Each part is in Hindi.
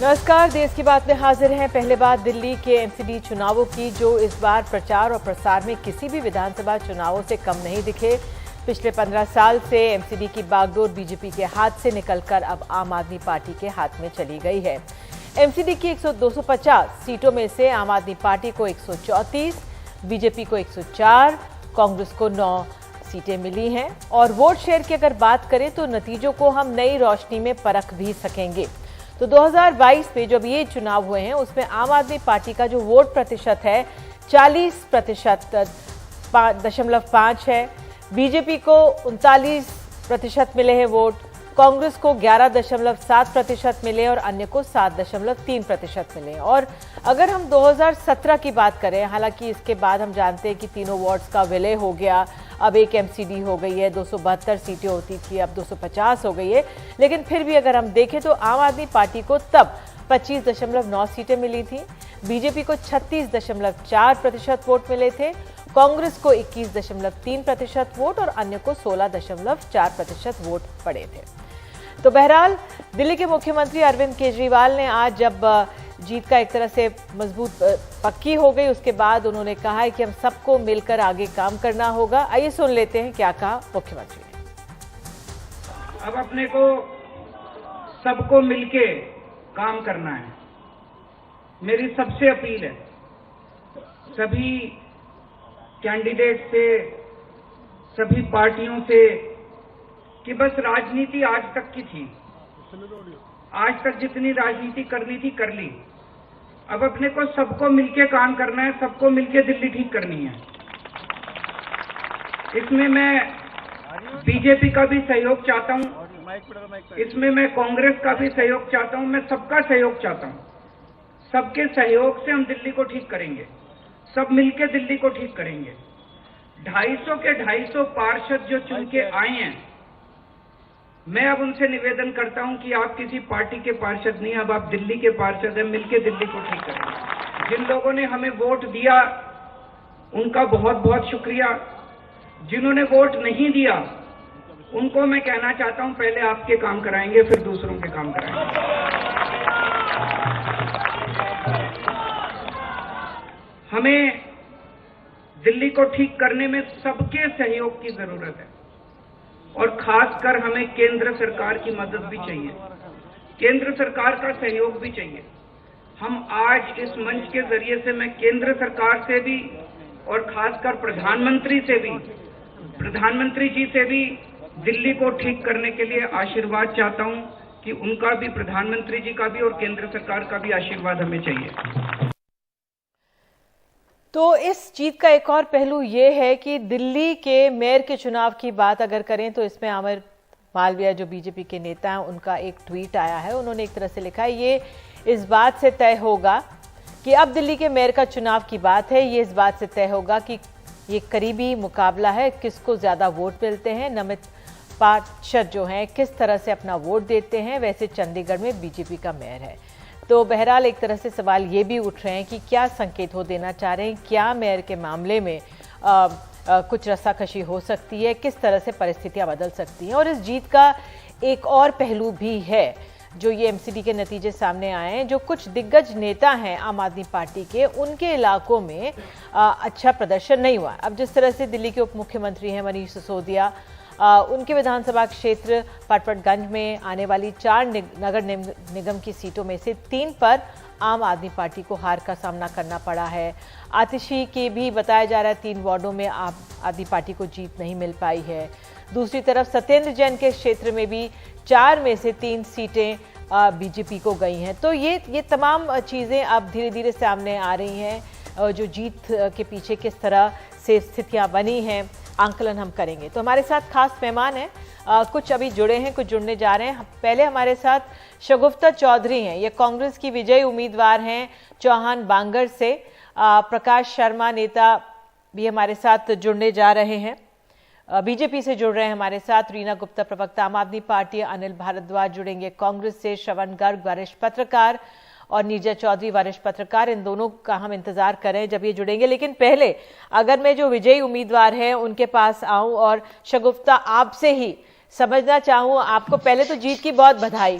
नमस्कार, देश की बात में हाजिर हैं। पहले बात दिल्ली के एमसीडी चुनावों की, जो इस बार प्रचार और प्रसार में किसी भी विधानसभा चुनावों से कम नहीं दिखे। पिछले 15 साल से एमसीडी की बागडोर बीजेपी के हाथ से निकलकर अब आम आदमी पार्टी के हाथ में चली गई है। एमसीडी की 250 सीटों में से आम आदमी पार्टी को 134, बीजेपी को 104, कांग्रेस को 9 सीटें मिली हैं। और वोट शेयर की अगर बात करें तो नतीजों को हम नई रोशनी में परख भी सकेंगे। तो 2022 में जब ये चुनाव हुए हैं उसमें आम आदमी पार्टी का जो वोट प्रतिशत है 40.5 है, बीजेपी को 39% मिले हैं वोट, कांग्रेस को 11.7% मिले और अन्य को 7.3% मिले। और अगर हम 2017 की बात करें, हालांकि इसके बाद हम जानते हैं कि तीनों वार्ड्स का विलय हो गया, अब एक एमसीडी हो गई है, 272 सीटें होती थी अब 250 हो गई है, लेकिन फिर भी अगर हम देखें तो आम आदमी पार्टी को तब 25.9 सीटें मिली थी, बीजेपी को 36.4% वोट मिले थे, कांग्रेस को 21.3% वोट और अन्य को 16.4% वोट पड़े थे। तो बहरहाल दिल्ली के मुख्यमंत्री अरविंद केजरीवाल ने आज जब जीत का एक तरह से मजबूत पक्की हो गई, उसके बाद उन्होंने कहा है कि हम सबको मिलकर आगे काम करना होगा। आइए सुन लेते हैं क्या कहा मुख्यमंत्री ने। अब अपने को सबको मिलके काम करना है। मेरी सबसे अपील है सभी कैंडिडेट से, सभी पार्टियों से, कि बस राजनीति आज तक की थी, आज तक जितनी राजनीति करनी थी कर ली। अब अपने को सबको मिलके काम करना है, सबको मिलके दिल्ली ठीक करनी है। इसमें मैं बीजेपी का भी सहयोग चाहता हूं, इसमें मैं कांग्रेस का भी सहयोग चाहता हूं, मैं सबका सहयोग चाहता हूं। सबके सहयोग से हम दिल्ली को ठीक करेंगे, सब मिलके दिल्ली को ठीक करेंगे। 250 के 250 पार्षद जो चुन के आए हैं, मैं अब उनसे निवेदन करता हूं कि आप किसी पार्टी के पार्षद नहीं, अब आप दिल्ली के पार्षद हैं, मिलके दिल्ली को ठीक करेंगे। जिन लोगों ने हमें वोट दिया उनका बहुत बहुत शुक्रिया, जिन्होंने वोट नहीं दिया उनको मैं कहना चाहता हूं पहले आपके काम कराएंगे फिर दूसरों के काम कराएंगे। हमें दिल्ली को ठीक करने में सबके सहयोग की जरूरत है और खासकर हमें केंद्र सरकार की मदद भी चाहिए, केंद्र सरकार का सहयोग भी चाहिए। हम आज इस मंच के जरिए से मैं केंद्र सरकार से भी और खासकर प्रधानमंत्री जी से भी दिल्ली को ठीक करने के लिए आशीर्वाद चाहता हूं कि उनका भी, प्रधानमंत्री जी का भी और केंद्र सरकार का भी आशीर्वाद हमें चाहिए। तो इस जीत का एक और पहलू ये है कि दिल्ली के मेयर के चुनाव की बात अगर करें तो इसमें अमर मालविया जो बीजेपी के नेता हैं उनका एक ट्वीट आया है। उन्होंने एक तरह से लिखा है, ये इस बात से तय होगा कि अब दिल्ली के मेयर का चुनाव की बात है, ये इस बात से तय होगा कि ये करीबी मुकाबला है, किसको ज्यादा वोट मिलते हैं, नमित पार्षद जो हैं किस तरह से अपना वोट देते हैं। वैसे चंडीगढ़ में बीजेपी का मेयर है। तो बहरहाल एक तरह से सवाल ये भी उठ रहे हैं कि क्या संकेत वो देना चाह रहे हैं, क्या मेयर के मामले में कुछ रस्साकशी हो सकती है, किस तरह से परिस्थितियां बदल सकती हैं। और इस जीत का एक और पहलू भी है जो ये एमसीडी के नतीजे सामने आए हैं, जो कुछ दिग्गज नेता हैं आम आदमी पार्टी के, उनके इलाकों में अच्छा प्रदर्शन नहीं हुआ। अब जिस तरह से दिल्ली के उप मुख्यमंत्री हैं मनीष सिसोदिया, उनके विधानसभा क्षेत्र पटपटगंज में आने वाली 4 नगर निगम की सीटों में से 3 पर आम आदमी पार्टी को हार का सामना करना पड़ा है। आतिशी के भी बताया जा रहा है 3 वार्डों में आम आदमी पार्टी को जीत नहीं मिल पाई है। दूसरी तरफ सत्येंद्र जैन के क्षेत्र में भी 4 में से 3 सीटें बीजेपी को गई हैं। तो ये तमाम चीज़ें अब धीरे धीरे सामने आ रही हैं। जो जीत के पीछे किस तरह से स्थितियां बनी हैं, आंकलन हम करेंगे। तो हमारे साथ खास मेहमान हैं, कुछ अभी जुड़े हैं, कुछ जुड़ने जा रहे हैं। पहले हमारे साथ शगुफ्ता चौधरी हैं, ये कांग्रेस की विजयी उम्मीदवार हैं चौहान बांगर से। प्रकाश शर्मा नेता भी हमारे साथ जुड़ने जा रहे हैं, बीजेपी से जुड़ रहे हैं हमारे साथ। रीना गुप्ता प्रवक्ता आम आदमी पार्टी, अनिल भारद्वाज जुड़ेंगे कांग्रेस से, श्रवण गर्ग वरिष्ठ पत्रकार और नीरजा चौधरी वरिष्ठ पत्रकार। इन दोनों का हम इंतजार करें जब ये जुड़ेंगे। लेकिन पहले अगर मैं जो विजयी उम्मीदवार हैं उनके पास आऊं और शगुफ्ता आपसे ही समझना चाहूं, आपको पहले तो जीत की बहुत बधाई।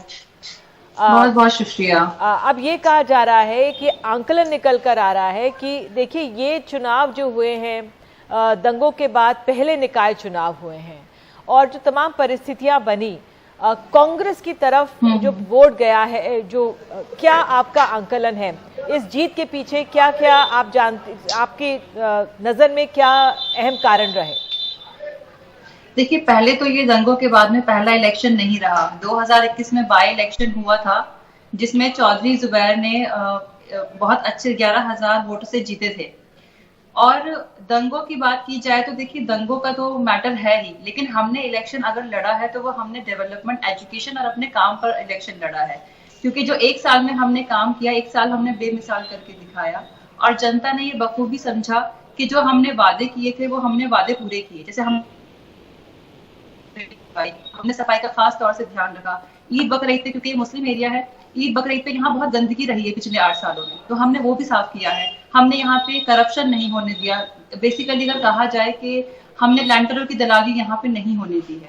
बहुत बहुत शुक्रिया। अब ये कहा जा रहा है कि आंकलन निकल कर आ रहा है कि देखिए ये चुनाव जो हुए हैं दंगों के बाद पहले निकाय चुनाव हुए हैं और जो तमाम परिस्थितियां बनी कांग्रेस की तरफ जो वोट गया है, जो क्या आपका आंकलन है इस जीत के पीछे, क्या क्या आप जानते, आपकी नजर में क्या अहम कारण रहे? देखिए, पहले तो ये दंगों के बाद में पहला इलेक्शन नहीं रहा। 2021 में बाई इलेक्शन हुआ था जिसमें चौधरी जुबैर ने बहुत अच्छे 11,000 वोटों से जीते थे। और दंगों की बात की जाए तो देखिए दंगों का तो मैटर है ही, लेकिन हमने इलेक्शन अगर लड़ा है तो वो हमने डेवलपमेंट, एजुकेशन और अपने काम पर इलेक्शन लड़ा है। क्योंकि जो 1 साल में हमने काम किया, 1 साल हमने बेमिसाल करके दिखाया और जनता ने ये बखूबी समझा कि जो हमने वादे किए थे वो हमने वादे पूरे किए। जैसे हमने सफाई का खास तौर से ध्यान रखा। ईद बकरीद पे, क्योंकि ये मुस्लिम एरिया है, ईद बकरीद पे यहाँ बहुत गंदगी रही है पिछले 8 सालों में, तो हमने वो भी साफ किया है। हमने यहाँ पे करप्शन नहीं होने दिया। बेसिकली अगर कहा जाए कि हमने लैंडरों की दलाली यहाँ पे नहीं होने दी है।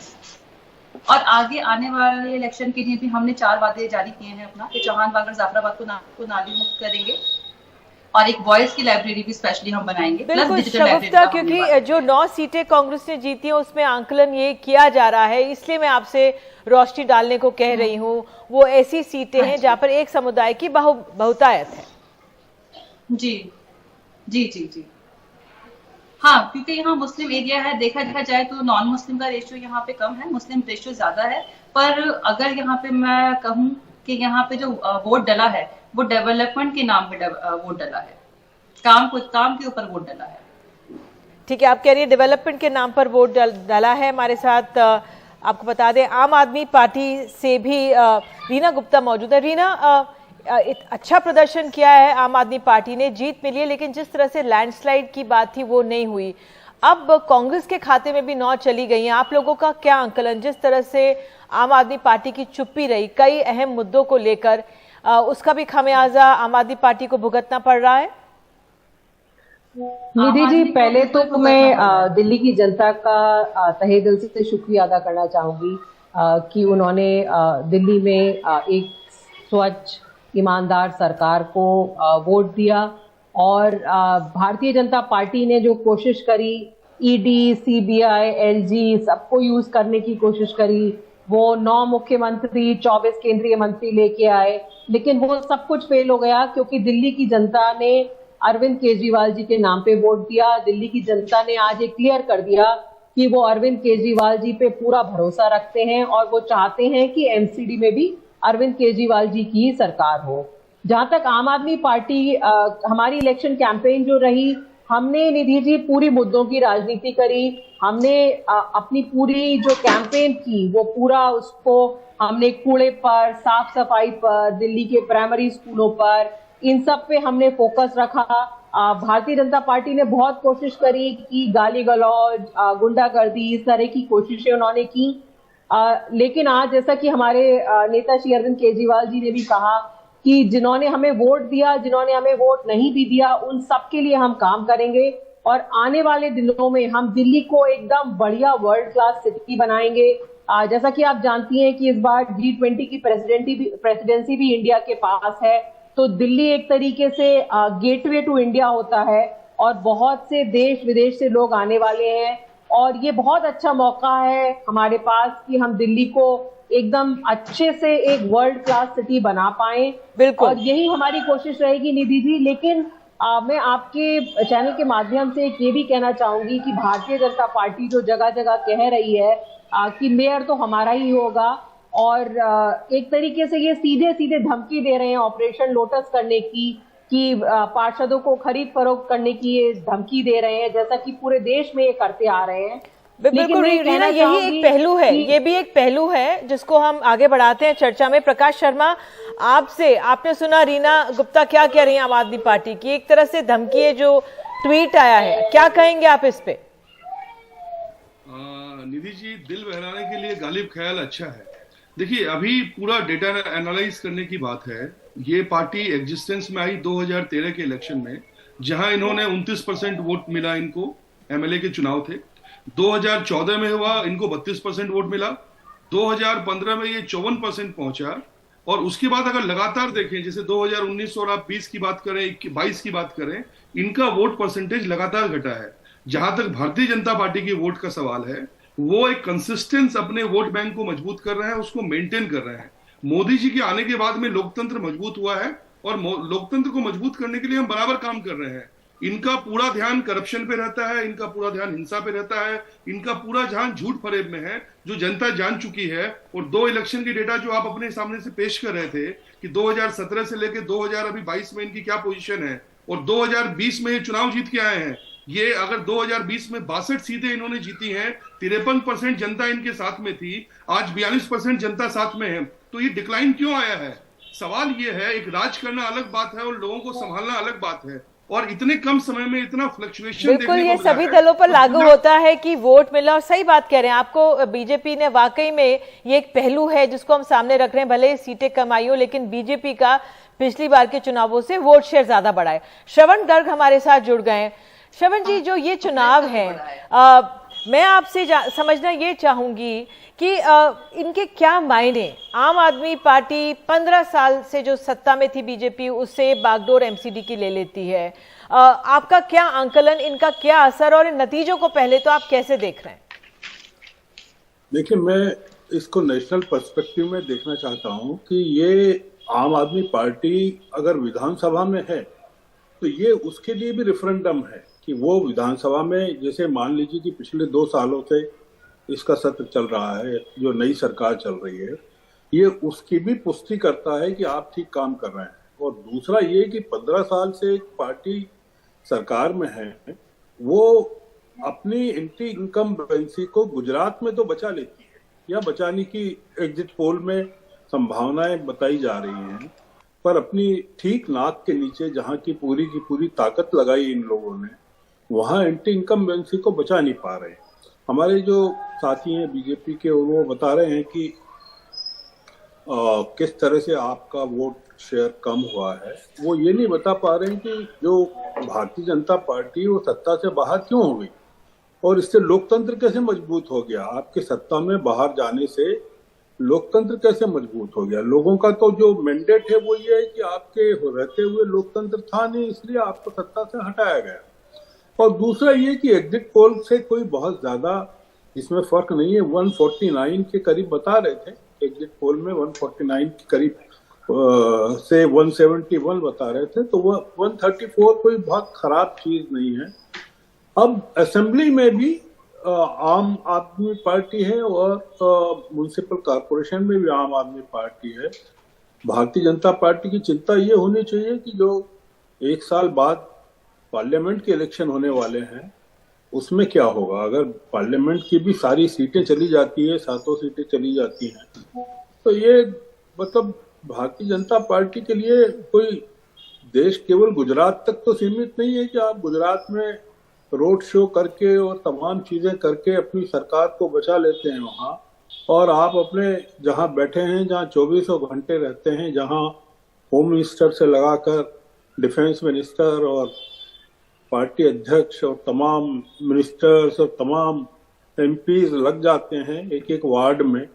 और आगे आने वाले इलेक्शन के लिए भी हमने 4 वादे जारी किए हैं अपना, कि चौहान बागर जाफराबाद को नाली मुक्त करेंगे और एक वॉइस की लाइब्रेरी भी स्पेशली हम बनाएंगे। बिल्कुल शगुफ्ता, क्योंकि जो 9 सीटें कांग्रेस ने जीती हैं उसमें आंकलन ये किया जा रहा है, इसलिए मैं आपसे रोशनी डालने को कह रही हूँ। वो ऐसी सीटें हैं जहाँ पर एक समुदाय की बहुतायत है। जी जी जी जी हाँ, क्योंकि यहाँ मुस्लिम एरिया है। देखा जाए तो नॉन मुस्लिम का रेशियो यहाँ पे कम है, मुस्लिम रेशियो ज्यादा है। पर अगर यहाँ पे मैं कहूँ कि यहाँ पे जो वोट डला है वो डेवलपमेंट के नाम पे वोट डला है, काम के ऊपर वोट डला है। ठीक है, आप कह रही है डेवलपमेंट के नाम पर वोट डाला है। हमारे साथ आपको बता दें आम आदमी पार्टी से भी रीना गुप्ता मौजूद है। रीना, अच्छा प्रदर्शन किया है आम आदमी पार्टी ने, जीत मिली है, लेकिन जिस तरह से लैंडस्लाइड की बात थी वो नहीं हुई। अब कांग्रेस के खाते में भी 9 चली गई हैं। आप लोगों का क्या आंकलन, जिस तरह से आम आदमी पार्टी की चुप्पी रही कई अहम मुद्दों को लेकर, उसका भी खामियाजा आम आदमी पार्टी को भुगतना पड़ रहा है? निधि जी, पहले तो मैं दिल्ली की जनता का तहे दिल से शुक्रिया अदा करना चाहूंगी कि उन्होंने दिल्ली में एक स्वच्छ ईमानदार सरकार को वोट दिया और भारतीय जनता पार्टी ने जो कोशिश करी, ईडी, सीबीआई, एलजी सबको यूज करने की कोशिश करी। वो 9 मुख्यमंत्री, 24 केंद्रीय मंत्री लेके आए, लेकिन वो सब कुछ फेल हो गया क्योंकि दिल्ली की जनता ने अरविंद केजरीवाल जी के नाम पे वोट दिया। दिल्ली की जनता ने आज एक क्लियर कर दिया कि वो अरविंद केजरीवाल जी पे पूरा भरोसा रखते हैं और वो चाहते हैं कि एमसीडी में भी अरविंद केजरीवाल जी की ही सरकार हो। जहां तक आम आदमी पार्टी, हमारी इलेक्शन कैंपेन जो रही, हमने निधि जी पूरी मुद्दों की राजनीति करी। हमने अपनी पूरी जो कैंपेन की वो पूरा उसको हमने कूड़े पर, साफ सफाई पर, दिल्ली के प्राइमरी स्कूलों पर, इन सब पे हमने फोकस रखा। भारतीय जनता पार्टी ने बहुत कोशिश करी कि गाली गलौज, गुंडागर्दी, इस तरह की कोशिशें उन्होंने की। लेकिन आज जैसा कि हमारे नेता श्री अरविंद केजरीवाल जी ने भी कहा कि जिन्होंने हमें वोट दिया, जिन्होंने हमें वोट नहीं भी दिया, उन सब के लिए हम काम करेंगे और आने वाले दिनों में हम दिल्ली को एकदम बढ़िया वर्ल्ड क्लास सिटी बनाएंगे। जैसा कि आप जानती हैं कि इस बार G20 की प्रेसिडेंसी भी इंडिया के पास है, तो दिल्ली एक तरीके से गेटवे टू इंडिया होता है और बहुत से देश विदेश से लोग आने वाले हैं और ये बहुत अच्छा मौका है हमारे पास कि हम दिल्ली को एकदम अच्छे से एक वर्ल्ड क्लास सिटी बना पाए। बिल्कुल, और यही हमारी कोशिश रहेगी निधि जी। लेकिन मैं आपके चैनल के माध्यम से ये भी कहना चाहूंगी कि भारतीय जनता पार्टी जो जगह जगह कह रही है कि मेयर तो हमारा ही होगा और एक तरीके से ये सीधे सीधे धमकी दे रहे हैं ऑपरेशन लोटस करने की, कि पार्षदों को खरीद फरोख्त करने की ये धमकी दे रहे हैं, जैसा कि पूरे देश में ये करते आ रहे हैं। बिल्कुल रीना, यही एक पहलू है, ये भी एक पहलू है जिसको हम आगे बढ़ाते हैं चर्चा में। प्रकाश शर्मा, आपसे, आपने सुना रीना गुप्ता क्या कह रही हैं आम आदमी पार्टी की, एक तरह से धमकी है जो ट्वीट आया है, क्या कहेंगे आप इस पे? निधि जी, दिल बहलाने के लिए गालिब ख्याल अच्छा है। देखिए, अभी पूरा डेटा एनालाइज करने की बात है। ये पार्टी एग्जिस्टेंस में आई 2013 के इलेक्शन में, जहां इन्होंने 29% वोट मिला, इनको एमएलए के चुनाव थे। 2014 में हुआ, इनको 32% वोट मिला। 2015 में ये 54% पहुंचा और उसके बाद अगर लगातार देखें, जैसे 2019 और आप 20 की बात करें, 22 की बात करें, इनका वोट परसेंटेज लगातार घटा है। जहां तक भारतीय जनता पार्टी की वोट का सवाल है, वो एक कंसिस्टेंस अपने वोट बैंक को मजबूत कर रहे हैं, उसको मेंटेन कर रहे हैं। मोदी जी के आने के बाद में लोकतंत्र मजबूत हुआ है और लोकतंत्र को मजबूत करने के लिए हम बराबर काम कर रहे हैं। इनका पूरा ध्यान करप्शन पे रहता है, इनका पूरा ध्यान हिंसा पे रहता है, इनका पूरा ध्यान झूठ फरेब में है, जो जनता जान चुकी है। और 2 इलेक्शन की डेटा जो आप अपने सामने से पेश कर रहे थे कि 2017 से लेकर 2022 में इनकी क्या पोजीशन है, और 2020 में ये चुनाव जीत के आए हैं। ये अगर 2020 में 62 सीटें इन्होंने जीती हैं, 53% जनता इनके साथ में थी, आज 42% जनता साथ में है, तो ये डिक्लाइन क्यों आया है? सवाल ये है, एक राज करना अलग बात है और लोगों को संभालना अलग बात है, और इतने कम समय में इतना फ्लक्चुएशन बिल्कुल ये सभी दलों पर लागू होता है कि वोट मिला। और सही बात कह रहे हैं आपको, बीजेपी ने वाकई में ये एक पहलू है जिसको हम सामने रख रहे हैं, भले सीटें कम आई हो, लेकिन बीजेपी का पिछली बार के चुनावों से वोट शेयर ज्यादा बढ़ा है। श्रवण गर्ग हमारे साथ जुड़ गए हैं। श्रवण जी, जो ये चुनाव है, मैं आपसे समझना ये चाहूंगी कि इनके क्या मायने। आम आदमी पार्टी 15 साल से जो सत्ता में थी बीजेपी, उससे बागडोर एमसीडी की ले लेती है। आपका क्या आंकलन, इनका क्या असर, और इन नतीजों को पहले तो आप कैसे देख रहे हैं? देखिए, मैं इसको नेशनल पर्सपेक्टिव में देखना चाहता हूं कि ये आम आदमी पार्टी अगर विधानसभा में है तो ये उसके लिए भी रेफरेंडम है कि वो विधानसभा में, जैसे मान लीजिए कि पिछले 2 सालों से इसका सत्र चल रहा है, जो नई सरकार चल रही है, ये उसकी भी पुष्टि करता है कि आप ठीक काम कर रहे हैं। और दूसरा ये कि 15 साल से एक पार्टी सरकार में है, वो अपनी एंटी इनकम्बेंसी को गुजरात में तो बचा लेती है, या बचाने की एग्जिट पोल में संभावनाएं बताई जा रही हैं, पर अपनी ठीक नाक के नीचे जहां की पूरी ताकत लगाई इन लोगों ने, वहां एंटी इनकम्बेंसी को बचा नहीं पा रहे। हमारे जो साथी हैं बीजेपी के, वो बता रहे हैं कि किस तरह से आपका वोट शेयर कम हुआ है। वो ये नहीं बता पा रहे हैं कि जो भारतीय जनता पार्टी वो सत्ता से बाहर क्यों हो गई और इससे लोकतंत्र कैसे मजबूत हो गया। आपके सत्ता में बाहर जाने से लोकतंत्र कैसे मजबूत हो गया। लोगों का तो जो मैंडेट है वो ये है कि आपके रहते हुए लोकतंत्र था नहीं, इसलिए आपको सत्ता से हटाया गया। और दूसरा ये कि एग्जिट पोल से कोई बहुत ज्यादा इसमें फर्क नहीं है। 149 के करीब बता रहे थे एग्जिट पोल में, 149 के करीब से 171 बता रहे थे, तो वो 134 कोई बहुत खराब चीज नहीं है। अब असेंबली में भी आम आदमी पार्टी है और म्युनिसिपल कॉर्पोरेशन में भी आम आदमी पार्टी है। भारतीय जनता पार्टी की चिंता ये होनी चाहिए कि जो 1 साल बाद पार्लियामेंट के इलेक्शन होने वाले हैं, उसमें क्या होगा। अगर पार्लियामेंट की भी सारी सीटें चली जाती है, 7 सीटें चली जाती हैं, तो ये मतलब भारतीय जनता पार्टी के लिए कोई देश केवल गुजरात तक तो सीमित नहीं है कि आप गुजरात में रोड शो करके और तमाम चीजें करके अपनी सरकार को बचा लेते हैं वहां, और आप अपने जहां बैठे हैं, जहां 24 घंटे रहते हैं, जहां होम मिनिस्टर से लगाकर डिफेंस मिनिस्टर और पार्टी अध्यक्ष और तमाम मिनिस्टर्स और तमाम एमपीज लग जाते हैं एक एक वार्ड में,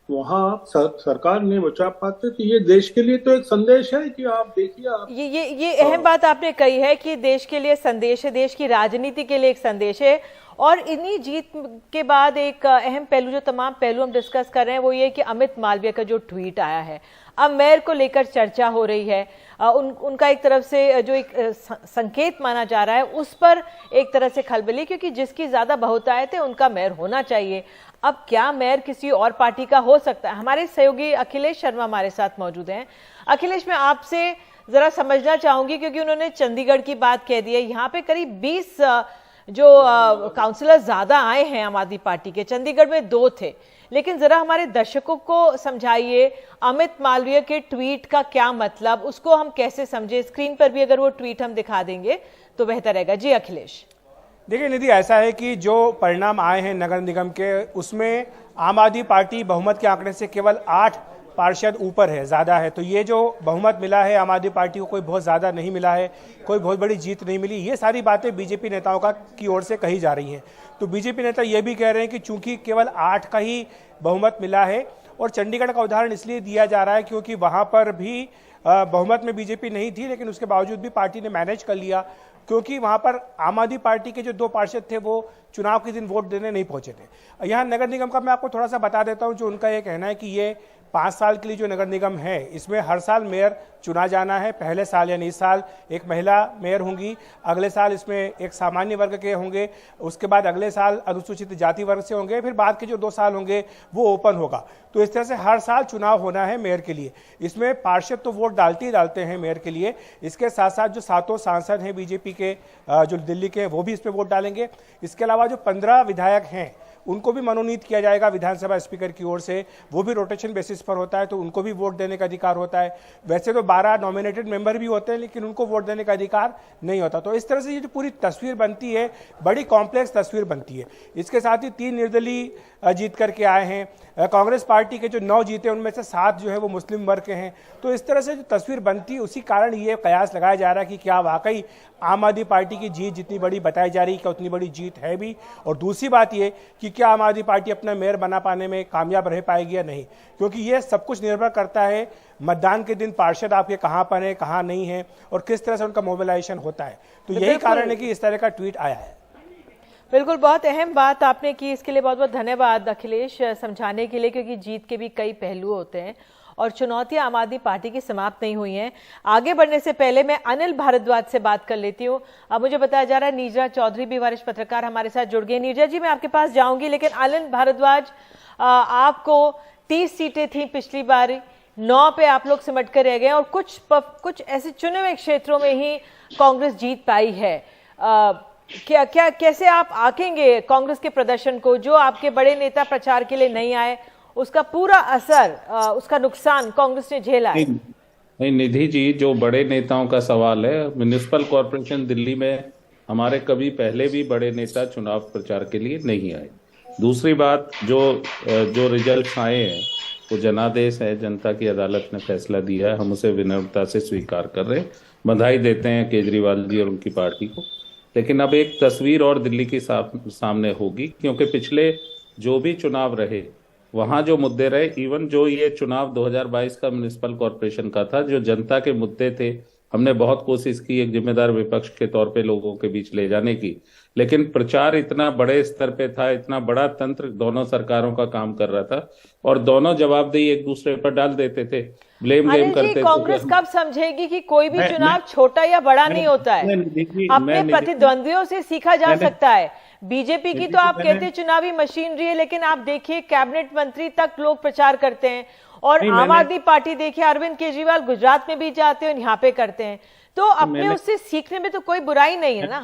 वहां सरकार नहीं बचा पाते। तो ये देश के लिए तो एक संदेश है कि आप देखिए, आप ये अहम बात आपने कही है कि देश के लिए संदेश है, देश की राजनीति के लिए एक संदेश है। और इन्हीं जीत के बाद एक अहम पहलू, जो तमाम पहलू हम डिस्कस कर रहे हैं, वो ये कि अमित मालवीय का जो ट्वीट आया है, अब मेयर को लेकर चर्चा हो रही है। उनका एक तरफ से जो एक संकेत माना जा रहा है, उस पर एक तरह से खलबली, क्योंकि जिसकी ज्यादा बहुतायत है उनका मेयर होना चाहिए। अब क्या मेयर किसी और पार्टी का हो सकता है? हमारे सहयोगी अखिलेश शर्मा हमारे साथ मौजूद हैं। अखिलेश, मैं आपसे जरा समझना चाहूंगी, क्योंकि उन्होंने चंडीगढ़ की बात कह दी है। यहाँ पे करीब 20 जो काउंसलर ज्यादा आए हैं आम आदमी पार्टी के, चंडीगढ़ में 2 थे। लेकिन जरा हमारे दर्शकों को समझाइए, अमित मालवीय के ट्वीट का क्या मतलब, उसको हम कैसे समझे। स्क्रीन पर भी अगर वो ट्वीट हम दिखा देंगे तो बेहतर रहेगा। जी अखिलेश। देखिए निधि, ऐसा है कि जो परिणाम आए हैं नगर निगम के, उसमें आम आदमी पार्टी बहुमत के आंकड़े से केवल 8 पार्षद ऊपर है, ज़्यादा है। तो ये जो बहुमत मिला है आम आदमी पार्टी को, कोई बहुत ज़्यादा नहीं मिला है, कोई बहुत बड़ी जीत नहीं मिली। ये सारी बातें बीजेपी नेताओं की ओर से कही जा रही हैं। तो बीजेपी नेता ये भी कह रहे हैं कि चूंकि केवल 8 का ही बहुमत मिला है और चंडीगढ़ का उदाहरण इसलिए दिया जा रहा है क्योंकि वहां पर भी बहुमत में बीजेपी नहीं थी, लेकिन उसके बावजूद भी पार्टी ने मैनेज कर लिया क्योंकि वहां पर आम आदमी पार्टी के जो 2 पार्षद थे वो चुनाव के दिन वोट देने नहीं पहुंचे थे। यहाँ नगर निगम का मैं आपको थोड़ा सा बता देता हूं, जो उनका ये कहना है कि ये 5 साल के लिए जो नगर निगम है इसमें हर साल मेयर चुना जाना है। पहले साल यानी इस साल एक महिला मेयर होंगी, अगले साल इसमें एक सामान्य वर्ग के होंगे, उसके बाद अगले साल अनुसूचित जाति वर्ग से होंगे, फिर बाद के जो 2 साल होंगे वो ओपन होगा। तो इस तरह से हर साल चुनाव होना है मेयर के लिए। इसमें पार्षद तो वोट डालते ही डालते हैं मेयर के लिए, इसके साथ साथ जो 7 सांसद हैं बीजेपी के जो दिल्ली के वो भी इस पर वोट डालेंगे। इसके अलावा जो 15 विधायक हैं उनको भी मनोनीत किया जाएगा विधानसभा स्पीकर की ओर से, वो भी रोटेशन बेसिस पर होता है तो उनको भी वोट देने का अधिकार होता है। वैसे तो 12 नॉमिनेटेड मेंबर भी होते हैं लेकिन उनको वोट देने का अधिकार नहीं होता। तो इस तरह से ये जो पूरी तस्वीर बनती है बड़ी कॉम्प्लेक्स तस्वीर बनती है। इसके साथ ही 3 निर्दलीय जीत करके आए हैं। कांग्रेस पार्टी के जो 9 जीते उनमें से 7 जो है वो मुस्लिम वर्ग के हैं। तो इस तरह से जो तस्वीर बनती है उसी कारण ये कयास लगाया जा रहा है कि क्या वाकई आम आदमी पार्टी की जीत जितनी बड़ी बताई जा रही है क्या उतनी बड़ी जीत है भी। और दूसरी बात ये कि क्या आम आदमी पार्टी अपना मेयर बना पाने में कामयाब रह पाएगी या नहीं, क्योंकि ये सब कुछ निर्भर करता है मतदान के दिन पार्षद आपके कहां पर हैं कहां नहीं है और किस तरह से उनका मोबिलाइजेशन होता है। तो यही कारण है कि इस तरह का ट्वीट आया है। बिल्कुल, बहुत अहम बात आपने की, इसके लिए बहुत बहुत धन्यवाद अखिलेश समझाने के लिए, क्योंकि जीत के भी कई पहलू होते हैं और चुनौतियां आम आदमी पार्टी की समाप्त नहीं हुई हैं। आगे बढ़ने से पहले मैं अनिल भारद्वाज से बात कर लेती हूं। अब मुझे बताया जा रहा है नीरजा चौधरी भी वरिष्ठ पत्रकार हमारे साथ जुड़ गए। नीरजा जी, मैं आपके पास जाऊंगी, लेकिन अनिल भारद्वाज, आपको 30 सीटें थी पिछली बार, 9 पे आप लोग सिमट कर रह गए और कुछ ऐसे चुने हुए क्षेत्रों में ही कांग्रेस जीत पाई है। क्या कैसे आप आंकेंगे कांग्रेस के प्रदर्शन को? जो आपके बड़े नेता प्रचार के लिए नहीं आए, उसका पूरा असर, उसका नुकसान कांग्रेस ने झेला है। नहीं निधि जी, जो बड़े नेताओं का सवाल है, म्युनिसिपल कॉर्पोरेशन दिल्ली में हमारे कभी पहले भी बड़े नेता चुनाव प्रचार के लिए नहीं आए। दूसरी बात, जो रिजल्ट आए हैं वो जनादेश है, जनता की अदालत ने फैसला दिया है, हम उसे विनम्रता से स्वीकार कर रहे हैं, बधाई देते हैं केजरीवाल जी और उनकी पार्टी को। लेकिन अब एक तस्वीर और दिल्ली की सामने होगी, क्योंकि पिछले जो भी चुनाव रहे वहां जो मुद्दे रहे, इवन जो ये चुनाव 2022 का म्युनिसिपल कॉर्पोरेशन का था, जो जनता के मुद्दे थे, हमने बहुत कोशिश की एक जिम्मेदार विपक्ष के तौर पे लोगों के बीच ले जाने की, लेकिन प्रचार इतना बड़े स्तर पे था, इतना बड़ा तंत्र दोनों सरकारों का काम कर रहा था और दोनों जवाबदेही एक दूसरे पर डाल देते थे, ब्लेम गेम करते थे। कांग्रेस कब समझेगी कि कोई भी चुनाव छोटा या बड़ा नहीं होता है, अपने प्रतिद्वंदियों से सीखा जा सकता है। बीजेपी की तो आप कहते हैं चुनावी मशीनरी है, लेकिन आप देखिए कैबिनेट मंत्री तक लोग प्रचार करते हैं और आम आदमी पार्टी देखिए अरविंद केजरीवाल गुजरात में भी जाते हैं, यहाँ पे करते हैं। तो अपने उससे सीखने में तो कोई बुराई नहीं है ना।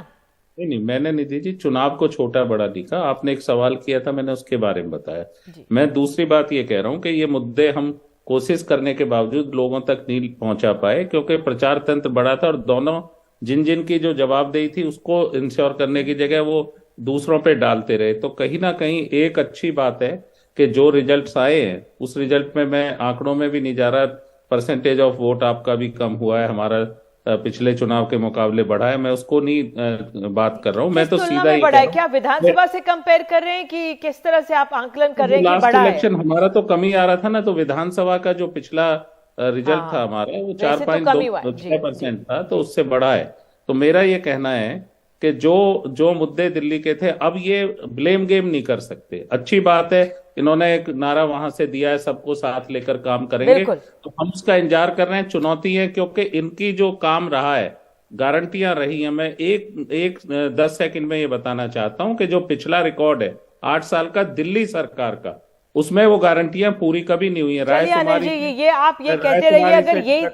नहीं, मैंने निधि जी चुनाव को छोटा बड़ा दिखा, आपने एक सवाल किया था, मैंने उसके बारे में बताया। मैं दूसरी बात ये कह रहा हूँ कि ये मुद्दे हम कोशिश करने के बावजूद लोगों तक नहीं पहुंचा पाए, क्योंकि प्रचार तंत्र बड़ा था और दोनों जिन की जो जवाबदेही थी उसको इंश्योर करने की जगह वो दूसरों पे डालते रहे। तो कहीं ना कहीं एक अच्छी बात है कि जो रिजल्ट्स आए हैं उस रिजल्ट में, मैं आंकड़ों में भी नहीं जा रहा, परसेंटेज ऑफ वोट आपका भी कम हुआ है, हमारा पिछले चुनाव के मुकाबले बढ़ा है, मैं उसको नहीं बात कर रहा हूँ, मैं तो सीधा ही बढ़ा है। क्या विधानसभा से कंपेयर कर रहे हैं कि किस तरह से आप आंकलन कर रहे हैं कि बड़ा है? इलेक्शन हमारा तो कम ही आ रहा था ना, तो विधानसभा का जो पिछला रिजल्ट था हमारा वो 4.2% था, तो उससे बड़ा है। तो मेरा ये कहना है कि जो मुद्दे दिल्ली के थे, अब ये ब्लेम गेम नहीं कर सकते। अच्छी बात है, इन्होंने एक नारा वहां से दिया है, सबको साथ लेकर काम करेंगे, तो हम उसका इंतजार कर रहे हैं। चुनौती है क्योंकि इनकी जो काम रहा है, गारंटियां रही हैं। मैं एक 10 सेकंड में ये बताना चाहता हूं कि जो पिछला रिकॉर्ड है 8 साल का दिल्ली सरकार का, उसमें वो गारंटियां पूरी कभी नहीं हुई है। ये आप ये कहते रहिए, अगर ये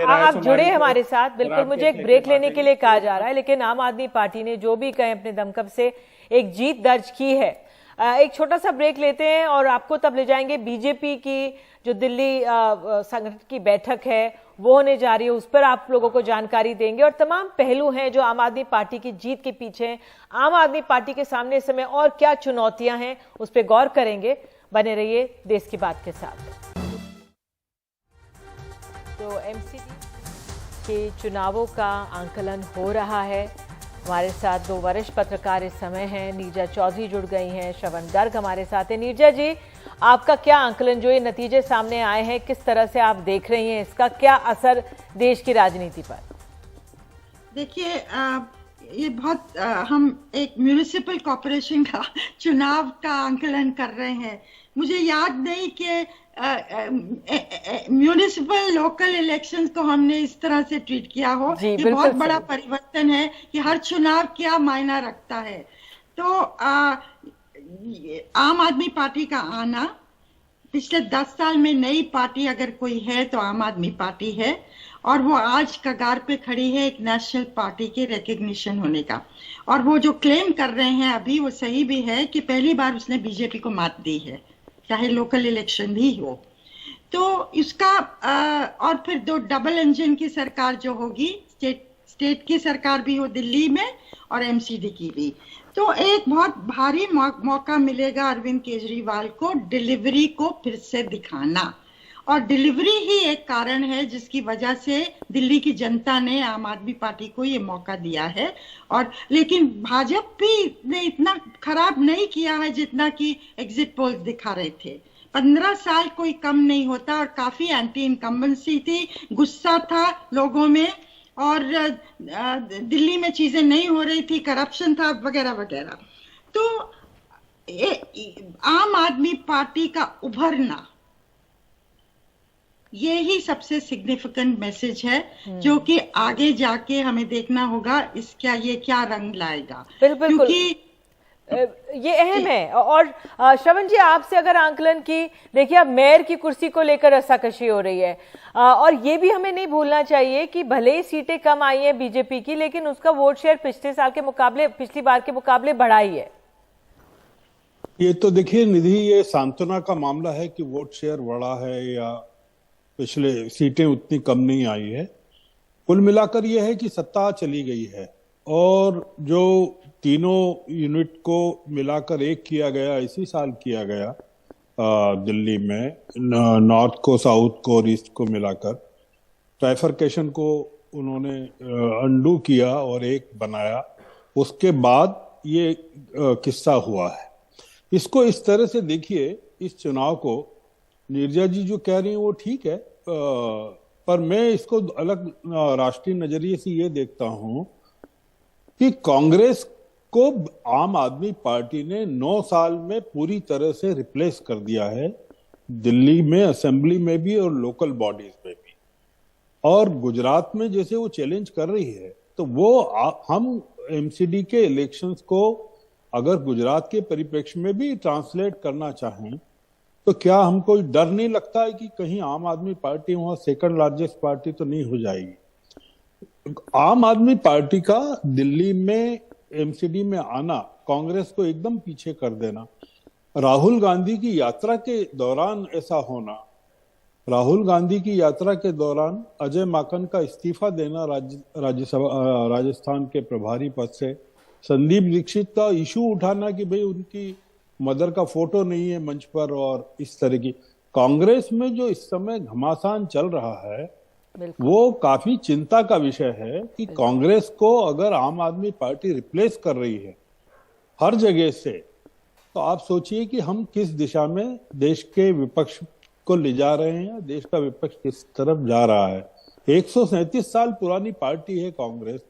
आप जुड़े हमारे साथ। बिल्कुल, मुझे एक ब्रेक लेने के लिए कहा जा रहा है, लेकिन आम आदमी पार्टी ने जो भी कहे अपने दमखम से एक जीत दर्ज की है। एक छोटा सा ब्रेक लेते हैं और आपको तब ले जाएंगे बीजेपी की जो दिल्ली संगठन की बैठक है वो होने जा रही है, उस पर आप लोगों को जानकारी देंगे और तमाम पहलू हैं जो आम आदमी पार्टी की जीत के पीछे हैं। आम आदमी पार्टी के सामने इस समय और क्या चुनौतियां हैं उस पर गौर करेंगे। बने रहिए देश की बात के साथ। तो एमसीडी के चुनावों का आंकलन हो रहा है हमारे साथ दो वरिष्ठ पत्रकार इस समय हैं। नीरजा चौधरी जुड़ गई हैं, श्रवण गर्ग हमारे साथ हैं। नीरजा जी, आपका क्या आंकलन, जो ये नतीजे सामने आए हैं, किस तरह से आप देख रही हैं, इसका क्या असर देश की राजनीति पर? देखिए, ये बहुत हम एक म्यूनिसिपल कॉर्पोरेशन का चुनाव का आंकलन कर रहे हैं। मुझे याद नहीं कि म्यूनिसिपल लोकल इलेक्शंस को हमने इस तरह से ट्रीट किया हो। ये बहुत बड़ा परिवर्तन है कि हर चुनाव क्या मायना रखता है। तो आम आदमी पार्टी का आना, पिछले 10 साल में नई पार्टी अगर कोई है तो आम आदमी पार्टी है, और वो आज कगार पे खड़ी है एक नेशनल पार्टी के रिकग्निशन होने का। और वो जो क्लेम कर रहे हैं अभी, वो सही भी है कि पहली बार उसने बीजेपी को मात दी है, चाहे लोकल इलेक्शन भी हो। तो इसका और फिर दो डबल इंजन की सरकार जो होगी, स्टेट की सरकार भी हो दिल्ली में और एमसीडी की भी, तो एक बहुत भारी मौका मिलेगा अरविंद केजरीवाल को डिलीवरी को फिर से दिखाना। और डिलीवरी ही एक कारण है जिसकी वजह से दिल्ली की जनता ने आम आदमी पार्टी को ये मौका दिया है। और लेकिन भाजपा ने इतना खराब नहीं किया है जितना कि एग्जिट पोल्स दिखा रहे थे। 15 साल कोई कम नहीं होता, और काफी एंटी इनकम्बेंसी थी, गुस्सा था लोगों में, और दिल्ली में चीजें नहीं हो रही थी, करप्शन था वगैरह वगैरह। तो आम आदमी पार्टी का उभरना, ये ही सबसे सिग्निफिकेंट मैसेज है, जो कि आगे जाके हमें देखना होगा इसका ये क्या रंग लाएगा। क्योंकि ये अहम है। और श्रवण जी, आपसे अगर आंकलन की देखिए, अब मेयर की कुर्सी को लेकर रस्साकशी हो रही है, और ये भी हमें नहीं भूलना चाहिए कि भले ही सीटें कम आई है बीजेपी की, लेकिन उसका वोट शेयर पिछली बार के मुकाबले बढ़ा ही है। ये तो देखिए निधि, ये सांत्वना का मामला है कि वोट शेयर बढ़ा है या पिछले सीटें उतनी कम नहीं आई है। कुल मिलाकर यह है कि सत्ता चली गई है, और जो तीनों यूनिट को मिलाकर एक किया गया, इसी साल किया गया दिल्ली में, नॉर्थ को, साउथ को और ईस्ट को मिलाकर ट्राइफरकेशन को उन्होंने अंडू किया और एक बनाया। उसके बाद ये किस्सा हुआ है। इसको इस तरह से देखिए, इस चुनाव को नीरजा जी जो कह रही हैं वो ठीक है, पर मैं इसको अलग राष्ट्रीय नजरिए से ये देखता हूं कि कांग्रेस को आम आदमी पार्टी ने 9 साल में पूरी तरह से रिप्लेस कर दिया है, दिल्ली में असेंबली में भी और लोकल बॉडीज में भी। और गुजरात में जैसे वो चैलेंज कर रही है, तो वो हम एमसीडी के इलेक्शंस को अगर गुजरात के परिप्रेक्ष्य में भी ट्रांसलेट करना चाहें, तो क्या हमको डर नहीं लगता है कि कहीं आम आदमी पार्टी वहां सेकंड लार्जेस्ट पार्टी तो नहीं हो जाएगी? आम आदमी पार्टी का दिल्ली में एमसीडी में आना, कांग्रेस को एकदम पीछे कर देना, राहुल गांधी की यात्रा के दौरान ऐसा होना, राहुल गांधी की यात्रा के दौरान अजय माकन का इस्तीफा देना राज्यसभा राजस्थान के प्रभारी पद से, संदीप दीक्षित का इशू उठाना कि भाई उनकी मदर का फोटो नहीं है मंच पर, और इस तरह की कांग्रेस में जो इस समय घमासान चल रहा है, वो काफी चिंता का विषय है कि कांग्रेस को अगर आम आदमी पार्टी रिप्लेस कर रही है हर जगह से, तो आप सोचिए कि हम किस दिशा में देश के विपक्ष को ले जा रहे हैं, देश का विपक्ष किस तरफ जा रहा है। 137 साल पुरानी पार्टी है कांग्रेस,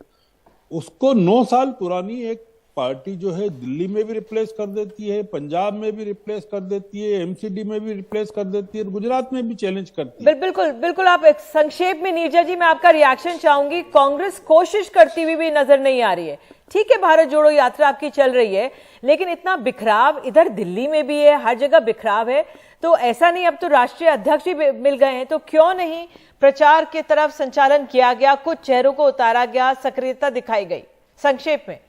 उसको 9 साल पुरानी एक पार्टी जो है दिल्ली में भी रिप्लेस कर देती है, पंजाब में भी रिप्लेस कर देती है, एमसीडी में भी रिप्लेस कर देती है, गुजरात में भी चैलेंज करती है। बिल्कुल आप एक संक्षेप में, नीरजा जी मैं आपका रिएक्शन चाहूंगी। कांग्रेस कोशिश करती हुई भी नजर नहीं आ रही है। ठीक है, भारत जोड़ो यात्रा आपकी चल रही है, लेकिन इतना बिखराव इधर दिल्ली में भी है, हर जगह बिखराव है। तो ऐसा नहीं, अब तो राष्ट्रीय अध्यक्ष भी मिल गए हैं, तो क्यों नहीं प्रचार की तरफ संचालन किया गया, कुछ चेहरों को उतारा गया, सक्रियता दिखाई गई? संक्षेप में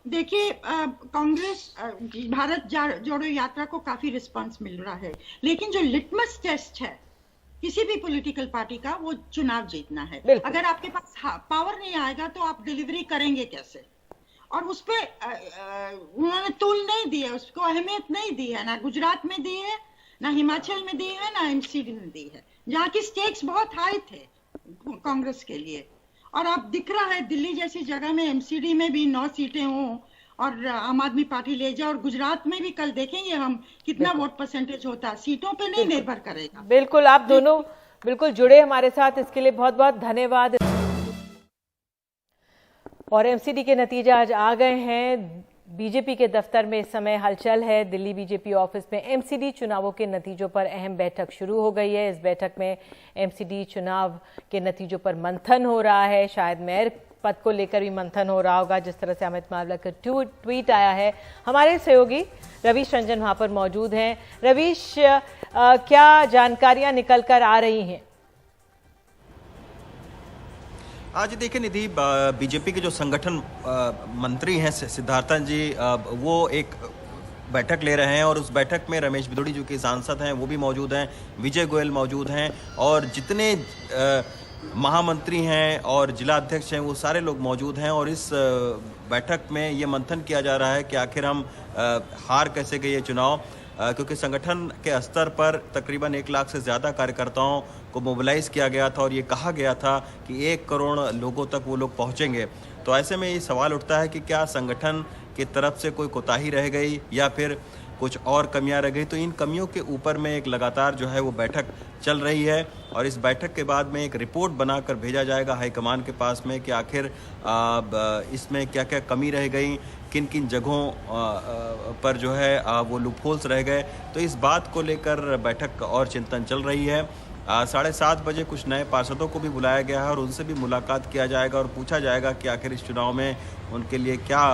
देखिए, कांग्रेस भारत जोड़ो यात्रा को काफी रिस्पांस मिल रहा है, लेकिन जो लिटमस टेस्ट है किसी भी पॉलिटिकल पार्टी का, वो चुनाव जीतना है। अगर आपके पास पावर नहीं आएगा तो आप डिलीवरी करेंगे कैसे? और उस पे उन्होंने तूल नहीं दी है, उसको अहमियत नहीं दी है, ना गुजरात में दी है, ना हिमाचल में दी है, ना एमसीडी में दी है, जहाँ की स्टेक्स बहुत हाई थे कांग्रेस के लिए। और अब दिख रहा है दिल्ली जैसी जगह में एमसीडी में भी 9 सीटें हों और आम आदमी पार्टी ले जाए, और गुजरात में भी कल देखेंगे हम कितना वोट परसेंटेज होता है, सीटों पे नहीं निर्भर करेगा। बिल्कुल, आप दोनों बिल्कुल जुड़े हमारे साथ, इसके लिए बहुत बहुत धन्यवाद। और एमसीडी के नतीजे आज आ गए हैं। बीजेपी के दफ्तर में इस समय हलचल है। दिल्ली बीजेपी ऑफिस में एमसीडी चुनावों के नतीजों पर अहम बैठक शुरू हो गई है। इस बैठक में एमसीडी चुनाव के नतीजों पर मंथन हो रहा है। शायद मेयर पद को लेकर भी मंथन हो रहा होगा, जिस तरह से अमित मालविया का ट्वीट आया है। हमारे सहयोगी रवीश रंजन वहां पर मौजूद हैं। रवीश, क्या जानकारियां निकल कर आ रही हैं? आज देखिए निधि, बीजेपी के जो संगठन मंत्री हैं सिद्धार्थन जी, वो एक बैठक ले रहे हैं और उस बैठक में रमेश बिदुड़ी जो कि सांसद हैं वो भी मौजूद हैं, विजय गोयल मौजूद हैं और जितने महामंत्री हैं और जिला अध्यक्ष हैं वो सारे लोग मौजूद हैं। और इस बैठक में ये मंथन किया जा रहा है कि आखिर हम हार कैसे गए ये चुनाव, क्योंकि संगठन के स्तर पर तकरीबन 1 लाख से ज़्यादा कार्यकर्ताओं को मोबिलाइज किया गया था और ये कहा गया था कि 1 करोड़ लोगों तक वो लोग पहुंचेंगे। तो ऐसे में ये सवाल उठता है कि क्या संगठन की तरफ से कोई कोताही रह गई या फिर कुछ और कमियां रह गई। तो इन कमियों के ऊपर में एक लगातार जो है वो बैठक चल रही है और इस बैठक के बाद में एक रिपोर्ट बनाकर भेजा जाएगा हाईकमान के पास में कि आखिर इसमें क्या क्या कमी रह गई, किन किन जगहों पर जो है वो लूपहोल्स रह गए। तो इस बात को लेकर बैठक और चिंतन चल रही है। 7:30 बजे कुछ नए पार्षदों को भी बुलाया गया है और उनसे भी मुलाकात किया जाएगा और पूछा जाएगा कि आखिर इस चुनाव में उनके लिए क्या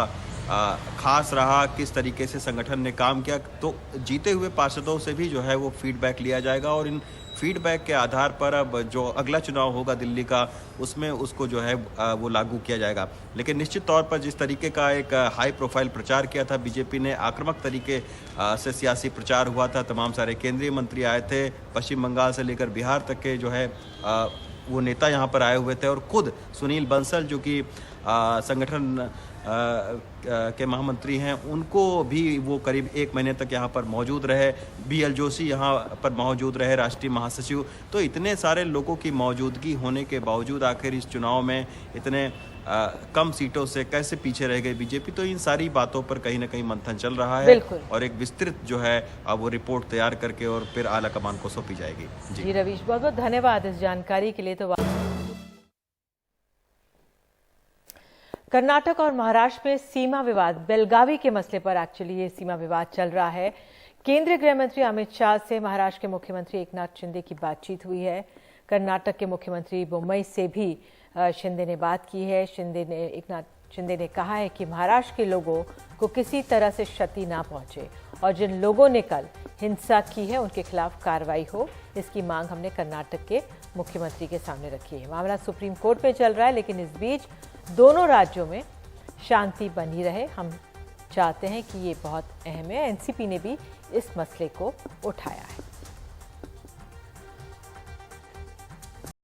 खास रहा, किस तरीके से संगठन ने काम किया। तो जीते हुए पार्षदों से भी जो है वो फीडबैक लिया जाएगा और इन फीडबैक के आधार पर अब जो अगला चुनाव होगा दिल्ली का, उसमें उसको जो है वो लागू किया जाएगा। लेकिन निश्चित तौर पर जिस तरीके का एक हाई प्रोफाइल प्रचार किया था बीजेपी ने, आक्रामक तरीके से सियासी प्रचार हुआ था, तमाम सारे केंद्रीय मंत्री आए थे, पश्चिम बंगाल से लेकर बिहार तक के जो है वो नेता यहाँ पर आए हुए थे और खुद सुनील बंसल जो कि संगठन के महामंत्री हैं, उनको भी वो करीब 1 महीने तक यहाँ पर मौजूद रहे। BL जोशी यहाँ पर मौजूद रहे, राष्ट्रीय महासचिव। तो इतने सारे लोगों की मौजूदगी होने के बावजूद आखिर इस चुनाव में इतने कम सीटों से कैसे पीछे रह गई बीजेपी। तो इन सारी बातों पर कहीं ना कहीं मंथन चल रहा है और एक विस्तृत जो है अब वो रिपोर्ट तैयार करके और फिर आला कमान को सौंपी जाएगी। जी रवीश, बहुत बहुत धन्यवाद इस जानकारी के लिए। तो कर्नाटक और महाराष्ट्र में सीमा विवाद, बेलगावी के मसले पर एक्चुअली ये सीमा विवाद चल रहा है। केंद्रीय गृह मंत्री अमित शाह से महाराष्ट्र के मुख्यमंत्री एकनाथ शिंदे की बातचीत हुई है। कर्नाटक के मुख्यमंत्री बोम्मई से भी शिंदे ने बात की है। एकनाथ शिंदे ने कहा है कि महाराष्ट्र के लोगों को किसी तरह से क्षति ना पहुंचे और जिन लोगों ने कल हिंसा की है उनके खिलाफ कार्रवाई हो, इसकी मांग हमने कर्नाटक के मुख्यमंत्री के सामने रखी है। मामला सुप्रीम कोर्ट में चल रहा है, लेकिन इस बीच दोनों राज्यों में शांति बनी रहे, हम चाहते हैं कि ये बहुत अहम है। एनसीपी ने भी इस मसले को उठाया है।